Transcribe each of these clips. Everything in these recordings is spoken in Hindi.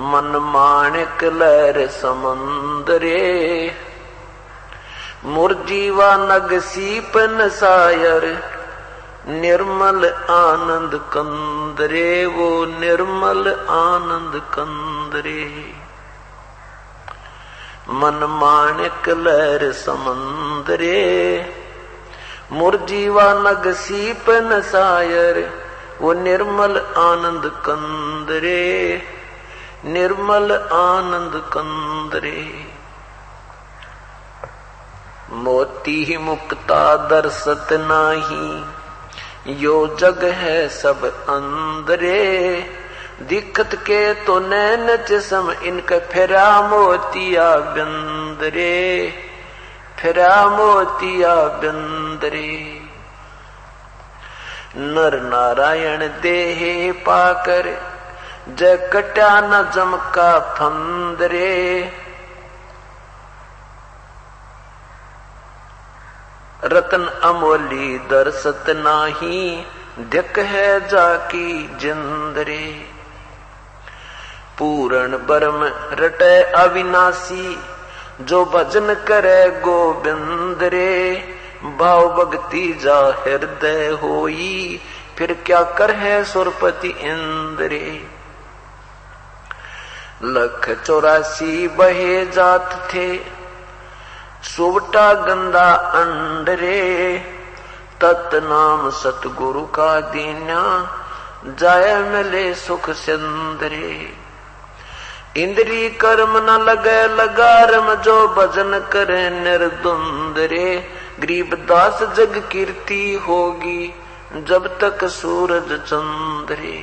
मन माणिक लहर समुंदरे, मुरजीवा नग सीपन सायर, निर्मल आनंद कंदरे। वो निर्मल आनंद कंदरे। मन माणिक लहर समुंदरे, मुरजीवा नग सीपन सायर, वो निर्मल आनंद कंदरे, निर्मल आनंद कंदरे। मोती मुक्ता दर्शत नाही, यो जग है सब अंदरे। दिखत के तो नैन चश्म, इनके फेरा मोतिया बिंदरे, फेरा मोतिया बिंदरे। नर नारायण देहे पाकर, जय कट्या न जमका फंदरे। रतन अमोली दर्शत नाही, धिक है जाकी जिंदरे। पूर्ण ब्रह्म रटे अविनाशी, जो भजन करे गोविंद रे। भाव भक्ति जा हृदय होई, फिर क्या कर है सुरपति इंद्रे। लख 84 बहे जात थे, सुवटा गंदा अंडरे। तत् नाम सतगुरु का दीन्या, जाय मिले सुख सिंदरे। इंद्री कर्म न लगे लगारम, जो भजन करे निर्दुंदरे। गरीबदास जग कीर्ति होगी, जब तक सूरज चंद्रे।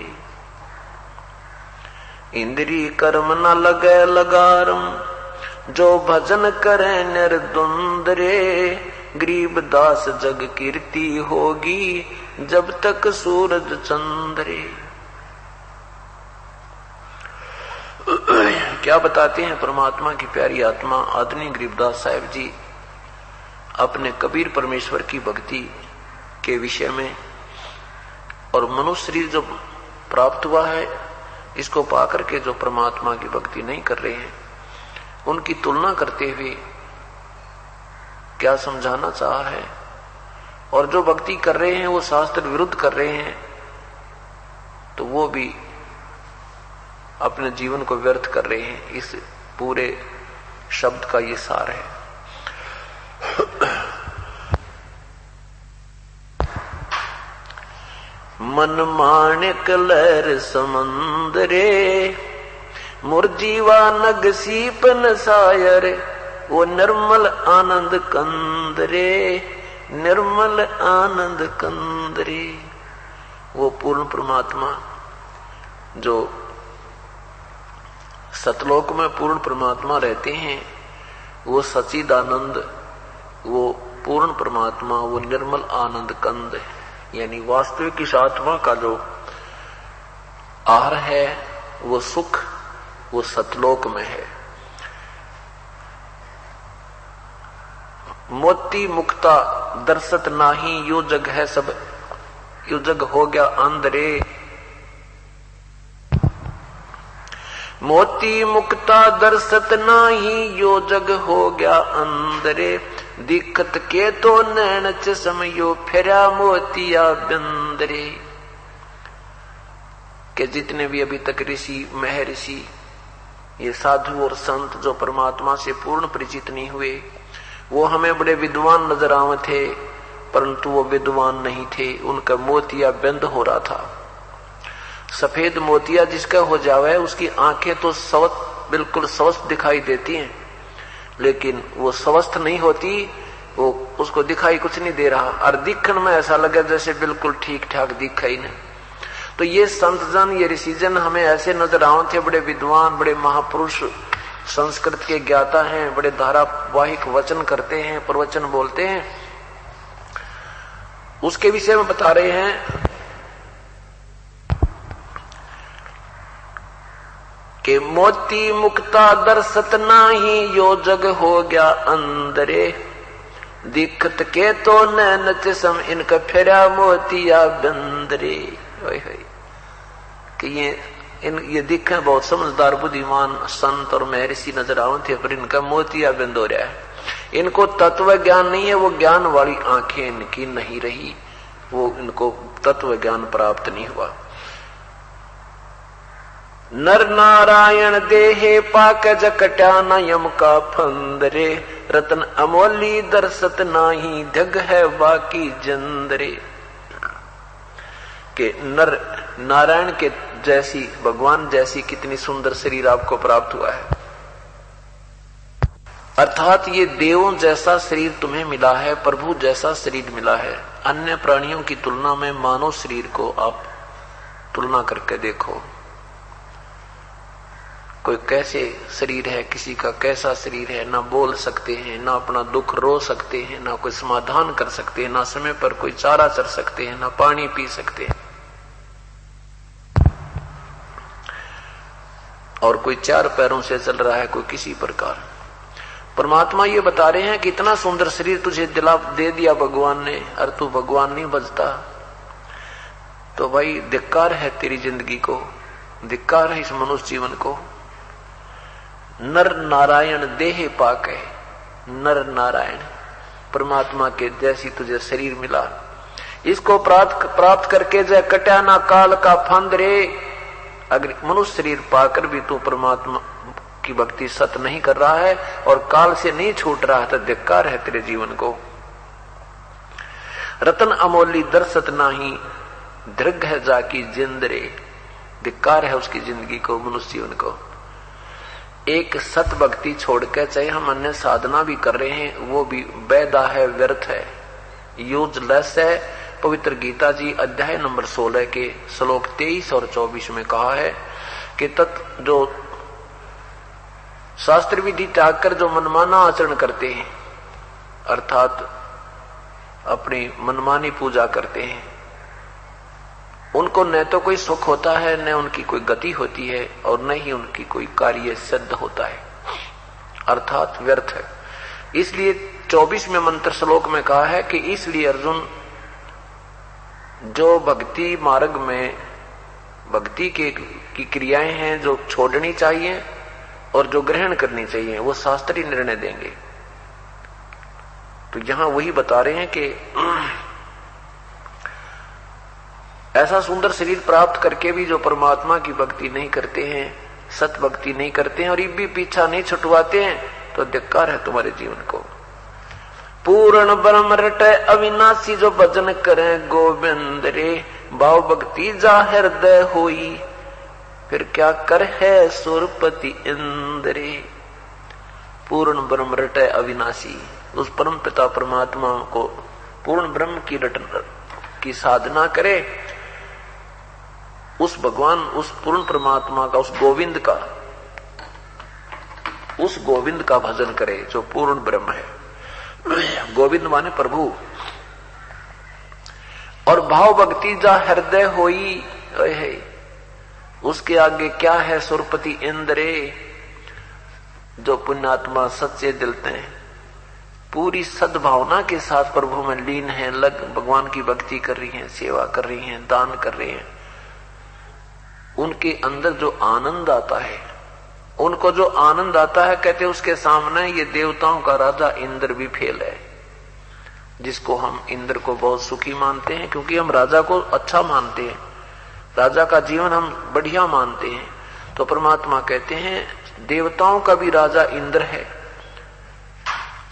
इंद्री कर्म न लगे लगारम, जो भजन करे निर्दुंदरे। गरीबदास जग कीर्ति होगी, जब तक सूरज चंद्रे। क्या बताते हैं परमात्मा की प्यारी आत्मा आदरणीय गरीबदास साहिब जी अपने कबीर परमेश्वर की भक्ति के विषय में। और मनुष्य शरीर जो प्राप्त हुआ है, इसको पाकर के जो परमात्मा की भक्ति नहीं कर रहे हैं, उनकी तुलना करते हुए क्या समझाना चाहा है। और जो भक्ति कर रहे हैं वो शास्त्र विरुद्ध कर रहे हैं, तो वो भी अपने जीवन को व्यर्थ कर रहे हैं। इस पूरे शब्द का ये सार है। मन माणिक लहर समुंदरे, मुरजीवा नग सीपन सायर। वो निर्मल आनंद कंदरे, निर्मल आनंद कंदरे। वो पूर्ण परमात्मा जो सतलोक में पूर्ण परमात्मा रहते हैं, वो सच्चिदानंद, वो पूर्ण परमात्मा, वो निर्मल आनंद कंद है। यानी वास्तविक इस आत्मा का जो आहार है, वो सुख, वो सतलोक में है। मोती मुक्ता दर्शत नाही, यो जग है सब, यो जग हो गया अंधरे। मोती मुक्ता दर्शत नाही, यो जग हो गया अंधरे। दिक्कत के तो नैन चश्म, यो फेरा मोतिया बिंदरे। के जितने भी अभी तक ऋषि महर्षि, ये साधु और संत जो परमात्मा से पूर्ण परिचित नहीं हुए, वो हमें बड़े विद्वान नजर आवे थे, परंतु वो विद्वान नहीं थे। उनका मोतिया बंद हो रहा था। सफेद मोतिया जिसका हो जावे, उसकी आंखें तो बिल्कुल स्वस्थ दिखाई देती हैं, लेकिन वो स्वस्थ नहीं होती, वो उसको दिखाई कुछ नहीं दे रहा। और दिखने में ऐसा लगे जैसे बिल्कुल ठीक ठाक दिखा ही नहीं। तो ये संत जन, ये ऋषिजन हमें ऐसे नजर आवे थे, बड़े विद्वान, बड़े महापुरुष, संस्कृत के ज्ञाता हैं, बड़े धारावाहिक वचन करते हैं, प्रवचन बोलते हैं। उसके विषय में बता रहे हैं कि मोती मुक्ता दर्शत नाही, यो जग हो गया अंदरे। दिखत के तो नैन चश्म, इनका फेरा मोतिया बंदरे। कि ये ये दिखे बहुत समझदार बुद्धिमान संत और महर्षि नजर आवे थे, पर इनका मोतिया बिंद हो रहा है। इनको तत्व ज्ञान नहीं है, वो ज्ञान वाली आंखें इनकी नहीं रही, वो इनको तत्व ज्ञान प्राप्त नहीं हुआ। नर नारायण देहे पाक जकट्या न यम का फंदरे, रतन अमोली दरसत नाही जग है बाकी जंदरे। के नर नारायण के जैसी, भगवान जैसी कितनी सुंदर शरीर आपको प्राप्त हुआ है, अर्थात ये देवों जैसा शरीर तुम्हें मिला है, प्रभु जैसा शरीर मिला है। अन्य प्राणियों की तुलना में मानव शरीर को आप तुलना करके देखो, कोई कैसे शरीर है, किसी का कैसा शरीर है, ना बोल सकते हैं, ना अपना दुख रो सकते हैं, ना कोई समाधान कर सकते हैं, ना समय पर कोई चारा चर सकते हैं, ना पानी पी सकते हैं, और कोई चार पैरों से चल रहा है, कोई किसी प्रकार। परमात्मा ये बता रहे हैं कि इतना सुंदर शरीर तुझे दे दिया भगवान ने, और तू भगवान नहीं बचता, तो भाई धिक्कार है तेरी जिंदगी को, धिक्कार है इस मनुष्य जीवन को। नर नारायण देह पाक है, नर नारायण परमात्मा के जैसी तुझे शरीर मिला, इसको प्राप्त करके जय कट्या ना काल का फंद रे। अगर मनुष्य शरीर पाकर भी तू परमात्मा की भक्ति सत नहीं कर रहा है और काल से नहीं छूट रहा है, तो धिक्कार है तेरे जीवन को। रतन अमोली दरसत नाही दृग है जाकी जिंदरे, धिक्कार है उसकी जिंदगी को, मनुष्य जीवन को। एक सत भक्ति छोड़कर चाहे हम अन्य साधना भी कर रहे हैं, वो भी बेदा है, व्यर्थ है, यूजलेस है। पवित्र गीता जी अध्याय नंबर 16 के श्लोक 23 और 24 में कहा है कि जो शास्त्र विधि त्याग कर जो मनमाना आचरण करते हैं, अर्थात अपनी मनमानी पूजा करते हैं, उनको न तो कोई सुख होता है, न उनकी कोई गति होती है, और न ही उनकी कोई कार्य सिद्ध होता है, अर्थात व्यर्थ है। इसलिए 24वें मंत्र श्लोक में कहा है कि इसलिए अर्जुन, जो भक्ति मार्ग में भक्ति की क्रियाएं हैं जो छोड़नी चाहिए और जो ग्रहण करनी चाहिए, वो शास्त्री निर्णय देंगे। तो यहां वही बता रहे हैं कि ऐसा सुंदर शरीर प्राप्त करके भी जो परमात्मा की भक्ति नहीं करते हैं, सत भक्ति नहीं करते हैं और ये भी पीछा नहीं छुटवाते हैं, तो धिक्कार है तुम्हारे जीवन को। पूर्ण ब्रह्म रटे अविनाशी, जो भजन करें गोविंद रे, भाव भक्ति जा हृदय होई, फिर क्या कर है सुरपति इंद्रे। पूर्ण ब्रह्म रटे अविनाशी, उस परम पिता परमात्मा को पूर्ण ब्रह्म की रटन की साधना करे, उस भगवान, उस पूर्ण परमात्मा का, उस गोविंद का भजन करे जो पूर्ण ब्रह्म है। गोविंद माने प्रभु। और भाव भक्ति जा हृदय होई है, उसके आगे क्या है सुरपति इंद्रे, जो पुण्यात्मा सच्चे दिल से पूरी सद्भावना के साथ प्रभु में लीन है, भगवान की भक्ति कर रही हैं, सेवा कर रही हैं, दान कर रही हैं, उनके अंदर जो आनंद आता है, उनको जो आनंद आता है, कहते उसके सामने ये देवताओं का राजा इंद्र भी फेल है, जिसको हम इंद्र को बहुत सुखी मानते हैं क्योंकि हम राजा को अच्छा मानते हैं, राजा का जीवन हम बढ़िया मानते हैं। तो परमात्मा कहते हैं देवताओं का भी राजा इंद्र है,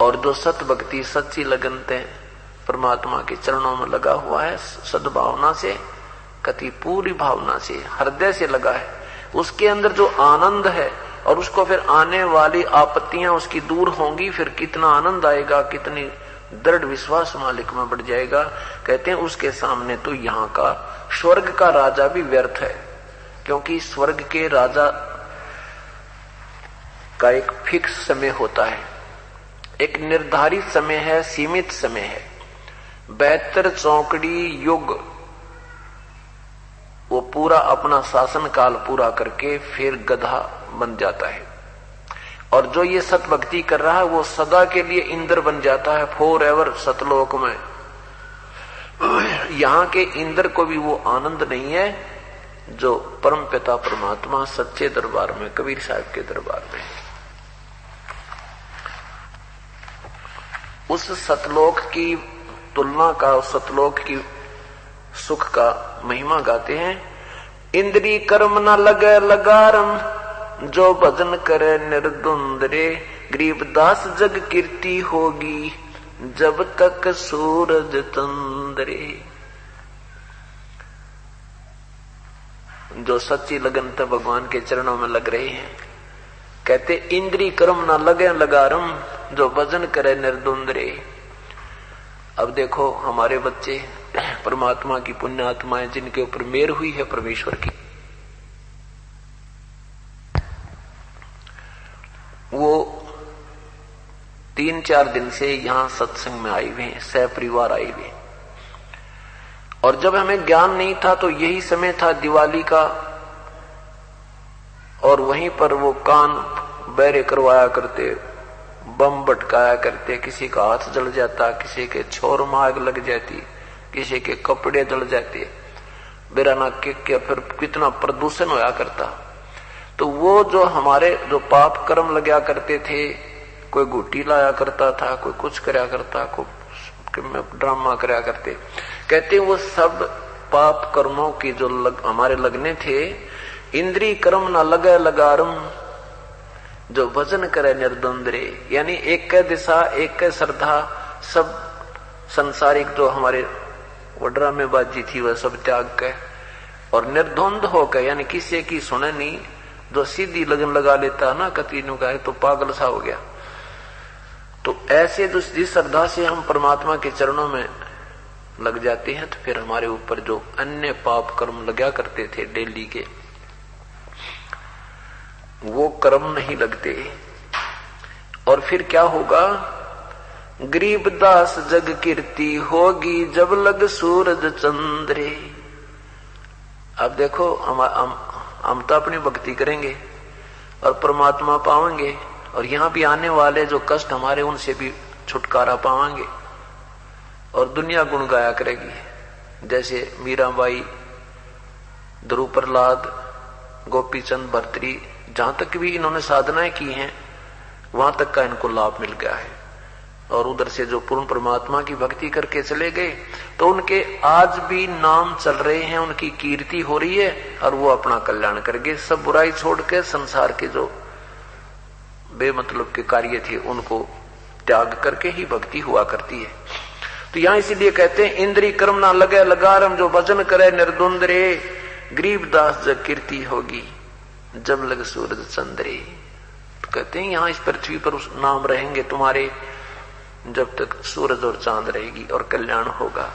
और जो सत भक्ति सच्ची लगन से परमात्मा के चरणों में लगा हुआ है, सद्भावना से, कति पूरी भावना से, हृदय से लगा है, उसके अंदर जो आनंद है, और उसको फिर आने वाली आपत्तियां उसकी दूर होंगी, फिर कितना आनंद आएगा, कितनी दृढ़ विश्वास मालिक में बढ़ जाएगा। कहते हैं उसके सामने तो यहाँ का स्वर्ग का राजा भी व्यर्थ है, क्योंकि स्वर्ग के राजा का एक फिक्स समय होता है, एक निर्धारित समय है, सीमित समय है। 72 चौकड़ी युग वो पूरा अपना शासन काल पूरा करके फिर गधा बन जाता है, और जो ये सत भक्ति कर रहा है वो सदा के लिए इंद्र बन जाता है, फॉर एवर सतलोक में। यहाँ के इंद्र को भी वो आनंद नहीं है जो परम पिता परमात्मा सच्चे दरबार में, कबीर साहब के दरबार में, उस सतलोक की तुलना का, उस सतलोक की सुख का महिमा गाते हैं। इंद्री कर्म न लगे लगारम, जो भजन करे निर्द्वंद रे, गरीबदास जग कीर्ति होगी, जब तक सूरज चंद्रे। जो सच्ची लगन तक भगवान के चरणों में लग रहे हैं, कहते इंद्री कर्म ना लगे लगारम, जो भजन करे निर्द्वंद रे। अब देखो हमारे बच्चे परमात्मा की पुण्य आत्माएं, जिनके ऊपर मेहर हुई है परमेश्वर की, वो 3-4 दिन से यहां सत्संग में आए हुए हैं, सह परिवार आए हुए। और जब हमें ज्ञान नहीं था तो यही समय था दिवाली का, और वहीं पर वो कान बहरे करवाया करते, बम भटकाया करते, किसी का हाथ जल जाता, किसी के छोर में आग लग जाती, किसी के कपड़े जल जाते, बिराना के फिर कितना प्रदूषण होया करता। तो वो जो हमारे जो पाप कर्म लगा करते थे, कोई गुटी लाया करता था, कोई कुछ कराया करता, कोई ड्रामा कराया करते, कहते वो सब पाप कर्मों की जो हमारे लगने थे, इंद्री कर्म ना लगे लगारम, जो भजन करे निर्द्वंद रे। यानी एक के दिशा, एक के श्रद्धा, सब संसारिक जो हमारे वो ड्रामेबाजी थी वह सब त्याग के और निर्द्वंद होकर, यानी किसी की सुने नहीं, जो सीधी लगन लगा लेता ना कतीनों का है तो पागल सा हो गया। तो ऐसे जिस श्रद्धा से हम परमात्मा के चरणों में लग जाते हैं, तो फिर हमारे ऊपर जो अन्य पाप कर्म लगा करते थे डेली के, वो कर्म नहीं लगते। और फिर क्या होगा, गरीबदास जग कीर्ति होगी, जब लग सूरज चंद्रे। अब देखो हम तो अपनी भक्ति करेंगे और परमात्मा पाएंगे, और यहाँ भी आने वाले जो कष्ट हमारे, उनसे भी छुटकारा पाएंगे, और दुनिया गुण गाया करेगी। जैसे मीराबाई, ध्रुव प्रहलाद, गोपीचंद, भर्तरी, जहां तक भी इन्होंने साधनाएं की हैं, वहां तक का इनको लाभ मिल गया है। और उधर से जो पूर्ण परमात्मा की भक्ति करके चले गए, तो उनके आज भी नाम चल रहे हैं, उनकी कीर्ति हो रही है, और वो अपना कल्याण करेंगे। सब बुराई छोड़ के संसार के जो बेमतलब के कार्य थे, उनको त्याग करके ही भक्ति हुआ करती है। तो यहां इसीलिए कहते हैं इंद्री कर्म ना लगे लगारम, जो भजन करे निर्द्वंद रे, गरीबदास जग कीर्ति होगी, जब लग सूरज चंद्रे। तो कहते हैं यहां इस पृथ्वी पर उस नाम रहेंगे तुम्हारे, जब तक सूरज और चांद रहेगी, और कल्याण होगा।